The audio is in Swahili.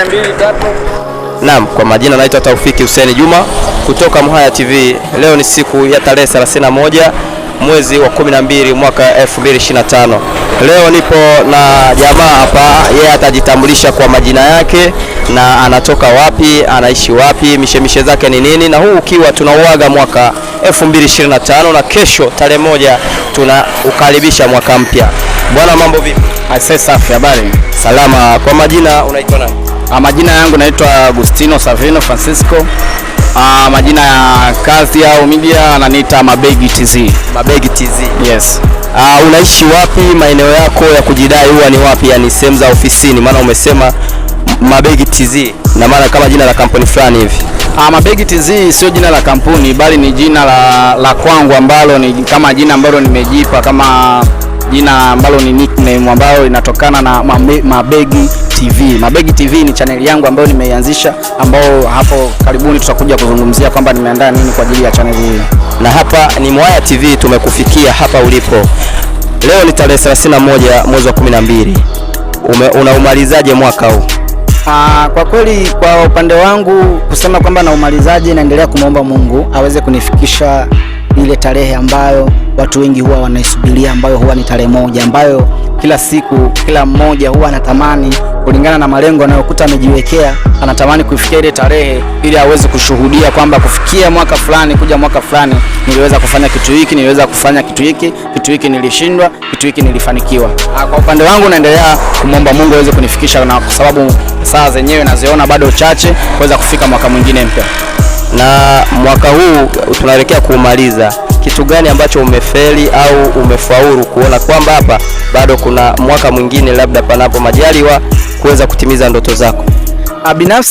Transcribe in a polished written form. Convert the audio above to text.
1 2 3. Naam, kwa majina naitwa Taufiki Hussein Juma kutoka Mhaya TV. Leo ni siku ya tarehe 31 mwezi wa 12 mwaka 2025. Leo nipo na jamaa hapa, yeye atajitambulisha kwa majina yake na anatoka wapi, anaishi wapi, mishemishe zake ni nini, na huu ukiwa tunauaga mwaka 2025 na kesho tarehe 1 tunaukaribisha mwaka mpya. Bwana, mambo vipi? Asante, safi, habari? Salama. Kwa majina unaitwa nani? Majina yangu naitwa Agustino Savino Francisco. Majina ya kazi au media ananiita Mabegi TZ. Mabegi TZ. Yes. Unaishi wapi? Maeneo yako ya kujidai huwa ni wapi? Yani sehemu za ofisini, maana umesema Mabegi TZ na maana kama jina la kampuni fulani hivi. Mabegi TZ sio jina la kampuni bali ni jina la kwangu ambalo ni kama jina ambalo nimejipa kama jina ambalo ni nickname ambayo inatokana na Mabegi TV. Mabegi TV ni channel yangu ambayo nimeianzisha, ambao hapo karibuni tutakuja kuzungumzia kwamba nimeandaa nini kwa ajili ya channel hii. Na hapa ni Mhaya TV, tumekufikia hapa ulipo. Leo ni tarehe 31 mwezi wa 12. Unaumalizaje mwaka huu? Kwa kweli kwa upande wangu kusema kwamba naumalizaje, naendelea kumwomba Mungu aweze kunifikisha ile tarehe ambayo watu wengi huwa wanaisubiria, ambayo huwa ni tarehe 1, ambayo kila siku kila mmoja huwa anatamani kulingana na malengo anayokuta amejiwekea, anatamani kufikia ile tarehe ili aweze kushuhudia kwamba kufikia mwaka fulani kuja mwaka fulani niliweza kufanya kitu hiki, niliweza kufanya kitu hiki nilishindwa, kitu hiki nilifanikiwa. Kwa upande wangu naendelea kumwomba Mungu aweze kunifikisha, na kwa sababu saa zenyewe naziona bado chache kuweza kufika mwaka mwingine mpya. Na mwaka huu tunaelekea kuumaliza, kitu gani ambacho umefeli au umefaulu kuona kwamba hapa bado kuna mwaka mwingine labda panapo majaliwa kuweza kutimiza ndoto zako? Binafsi